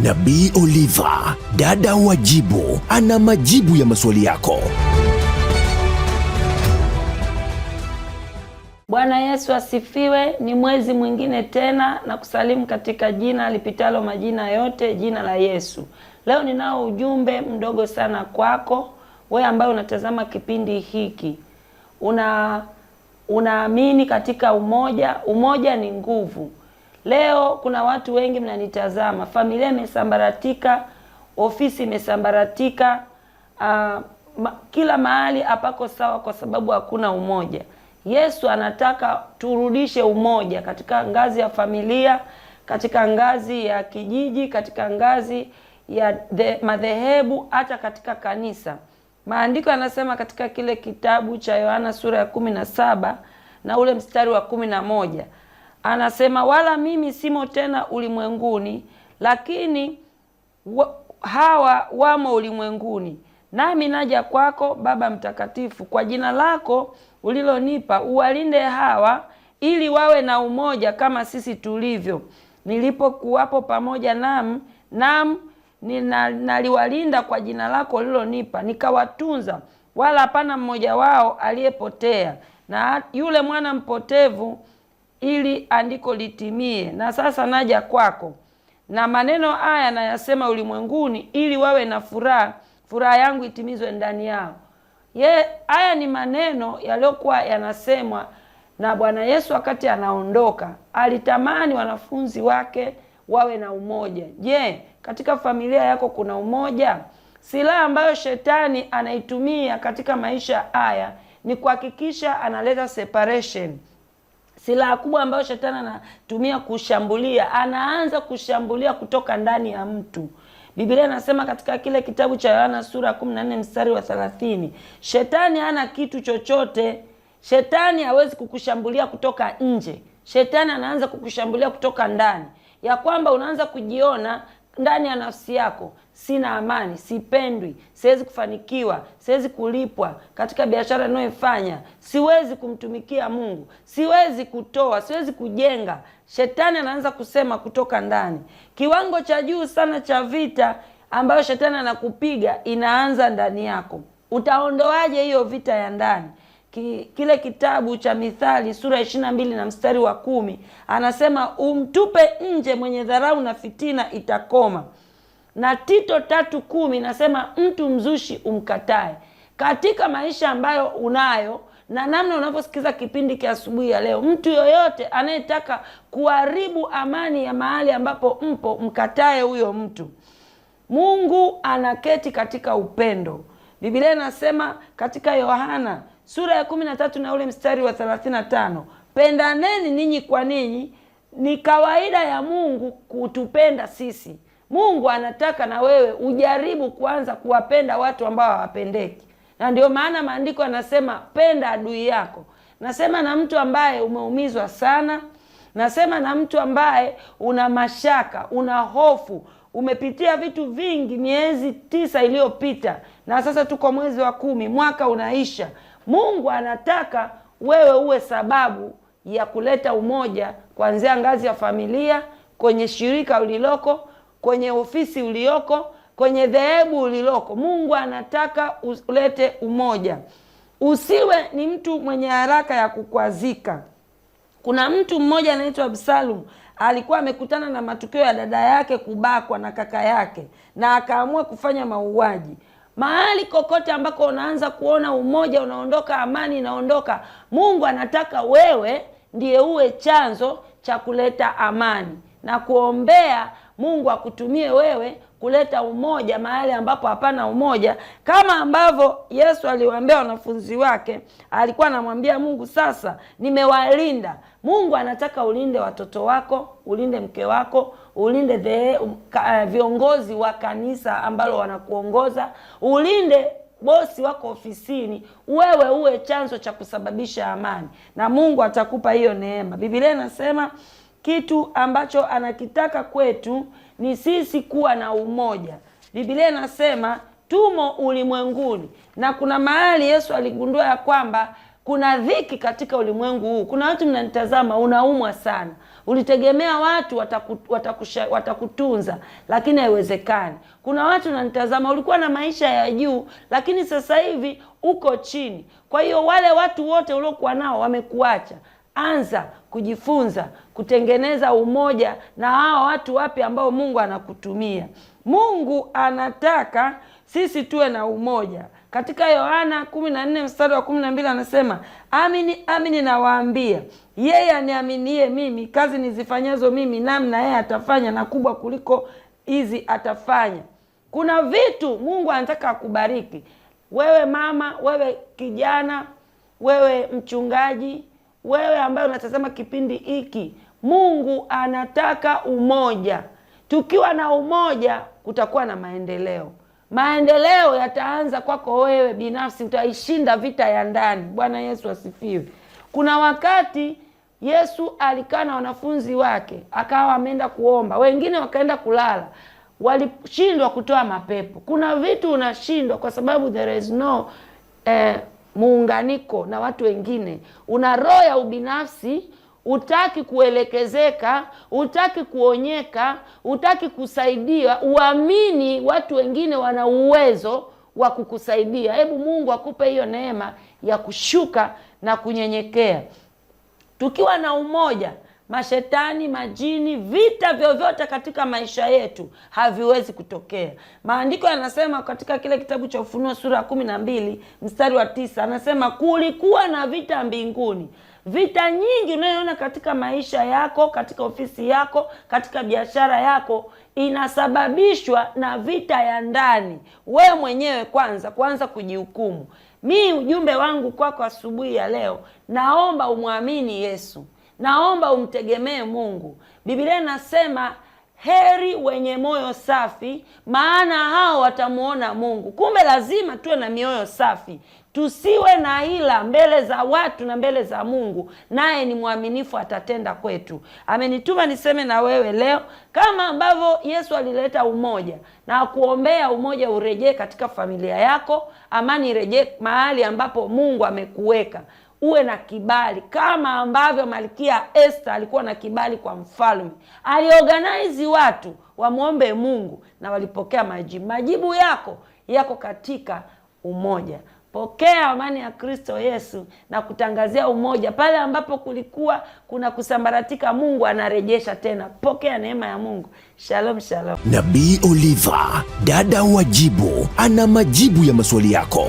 Nabii Oliva, dada wa jibu, ana majibu ya maswali yako. Bwana Yesu asifiwe. Ni mwezi mwingine tena na kusalimu katika jina lipitalo majina yote, jina la Yesu. Leo ninao ujumbe mdogo sana kwako wewe ambaye unatazama kipindi hiki. Unaamini katika umoja. Umoja ni nguvu. Leo kuna watu wengi mnanitazama, familia imesambaratika, ofisi imesambaratika, kila mahali hapako sawa kwa sababu hakuna umoja. Yesu anataka turudishe umoja katika ngazi ya familia, katika ngazi ya kijiji, katika ngazi ya madhehebu, hata katika kanisa. Maandiko yanasema katika kile kitabu cha Yohana sura ya 17 na ule mstari wa 11. Anasema, wala mimi simo tena ulimwenguni, lakini hawa wamo ulimwenguni. Nami naja kwako, Baba Mtakatifu, kwa jina lako ulilonipa, uwalinde hawa ili wawe na umoja kama sisi tulivyo. Nilipokuwapo pamoja nam naliwalinda kwa jina lako ulilonipa, nikawatunza, wala hapana mmoja wao aliyepotea, na yule mwana mpotevu, ili andiko litimie. Na sasa naja kwako, na maneno haya nayasema ulimwenguni, ili wawe na furaha yangu itimizwe ndani yao. Haya ni maneno yaliyokuwa yanasemwa na Bwana Yesu wakati anaondoka. Alitamani wanafunzi wake wawe na umoja. Je, katika familia yako kuna umoja? Silaha ambayo shetani anaitumia katika maisha haya ni kuhakikisha analeta separation. Silaha kubwa ambayo shetani anatumia kushambulia, anaanza kushambulia kutoka ndani ya mtu. Biblia inasema katika kile kitabu cha Yohana sura 14 mstari wa 30, shetani hana kitu chochote. Shetani hawezi kukushambulia kutoka nje. Shetani anaanza kukushambulia kutoka ndani, ya kwamba unaanza kujiona ndani ya nafsi yako, sina amani, sipendwi, siwezi kufanikiwa, siwezi kulipwa katika biashara ninayofanya, siwezi kumtumikia Mungu, siwezi kutoa, siwezi kujenga. Shetani anaanza kusema kutoka ndani. Kiwango cha juu sana cha vita ambayo shetani anakupiga inaanza ndani yako. Utaondoaje hiyo vita ya ndani? Kile kitabu cha Mithali sura 22 na mstari wa 10 anasema, umtupe nje mwenye dharau na fitina itakoma. Na Tito 3:10 nasema, mtu mzushi umkatae. Katika maisha ambayo unayo na namna unavyosikiza kipindi kia asubuhi ya leo, mtu yoyote anayetaka kuharibu amani ya mahali ambapo mpo, mkatae huyo mtu. Mungu anaketi katika upendo. Biblia inasema katika Yohana sura ya 13 na ule mstari wa 35, pendaneni ninyi kwa ninyi. Ni kawaida ya Mungu kutupenda sisi. Mungu anataka na wewe ujaribu kuanza kuwapenda watu ambao hawapendeki. Na ndio maana maandiko yanasema penda adui yako. Nasema na mtu ambaye umeumizwa sana, nasema na mtu ambaye una mashaka, una hofu, umepitia vitu vingi miezi 9 iliyopita, na sasa tuko mwezi wa 10, mwaka unaisha. Mungu anataka wewe uwe sababu ya kuleta umoja kuanzia ngazi ya familia, kwenye shirika uliloko, kwenye ofisi ulioko, kwenye dhehebu uliloko. Mungu anataka ulete umoja. Usiwe ni mtu mwenye haraka ya kukwazika. Kuna mtu mmoja anaitwa Absalom, alikuwa amekutana na matukio ya dada yake kubakwa na kaka yake, na akaamua kufanya mauaji. Mahali kokote ambako unaanza kuona umoja unaondoka, amani inaondoka, Mungu anataka wewe ndiye uwe chanzo cha kuleta amani, na kuombea Mungu akutumie wewe kuleta umoja mahali ambapo hapana umoja. Kama ambavyo Yesu aliwaambia wanafunzi wake, alikuwa anamwambia Mungu, sasa nimewalinda. Mungu anataka ulinde watoto wako, ulinde mke wako, ulinde viongozi wa kanisa ambalo wanakuongoza, ulinde bosi wako ofisini. Wewe uwe chanzo cha kusababisha amani, na Mungu atakupa hiyo neema. Biblia inasema kitu ambacho anakitaka kwetu ni sisi kuwa na umoja. Biblia inasema tumo ulimwenguni, na kuna mahali Yesu aligundua ya kwamba Kuna dhiki katika ulimwengu huu. Kuna watu mnanitazama, unaumwa sana, ulitegemea watu watakutunza, lakini haiwezekani. Kuna watu mnanitazama, ulikuwa na maisha ya juu, lakini sasa hivi uko chini. Kwa hiyo wale watu wote uliokuwa nao wamekuacha. Anza kujifunza kutengeneza umoja na hao watu wapi ambao Mungu anakutumia. Mungu anataka sisi tuwe na umoja. Katika Yohana 14 mstari wa 12 anasema, amini amini nawaambia, yeye aniaminie mimi, kazi nizifanyazo mimi namna yeye atafanya, na kubwa kuliko hizi atafanya. Kuna vitu Mungu anataka akubariki. Wewe mama, wewe kijana, wewe mchungaji, wewe ambaye unatazama kipindi hiki, Mungu anataka umoja. Tukiwa na umoja kutakuwa na maendeleo. Maendeleo yataanza kwako wewe binafsi, utaishinda vita ya ndani. Bwana Yesu asifiwe. Kuna wakati Yesu alikaa na wanafunzi wake, akawa ameenda kuomba, wengine wakaenda kulala, walishindwa kutoa mapepo. Kuna vitu unashindwa kwa sababu there is no muunganiko na watu wengine. Una roho ya ubinafsi, utaki kuelekezeka, utaki kuonyeka, utaki kusaidia, uamini watu wengine wana uwezo wa kukusaidia. Hebu Mungu akupe hiyo neema ya kushuka na kunyenyekea. Tukiwa na umoja, mashetani, majini, vita vyovyote katika maisha yetu haviwezi kutokea. Maandiko yanasema katika kile kitabu cha Ufunuo sura 12 mstari wa 9, anasema kulikuwa na vita mbinguni. Vita nyingi unayoona katika maisha yako, katika ofisi yako, katika biashara yako, inasababishwa na vita ya ndani. Wewe mwenyewe kwanza kujihukumu. Ujumbe wangu kwako asubuhi ya leo, naomba umwamini Yesu. Naomba umtegemee Mungu. Biblia inasema heri wenye moyo safi, maana hao watamuona Mungu. Kumbe lazima tuwe na mioyo safi. Tusiwe na hila mbele za watu na mbele za Mungu, naye ni mwaminifu, atatenda kwetu. Amenituma niseme na wewe leo, kama ambavyo Yesu alileta umoja, na kuombea umoja urejee katika familia yako, amani irejee mahali ambapo Mungu amekuweka. Uwe na kibali kama ambavyo Malkia Esther alikuwa na kibali kwa mfalme. Aliorganize watu wamuombe Mungu na walipokea majibu. Majibu yako katika umoja. Pokea amani ya Kristo Yesu na kutangazia umoja. Pale ambapo kulikuwa kuna kusambaratika, Mungu anarejesha tena. Pokea neema ya Mungu. Shalom, shalom. Nabii Oliva, dada wa jibu, ana majibu ya maswali yako.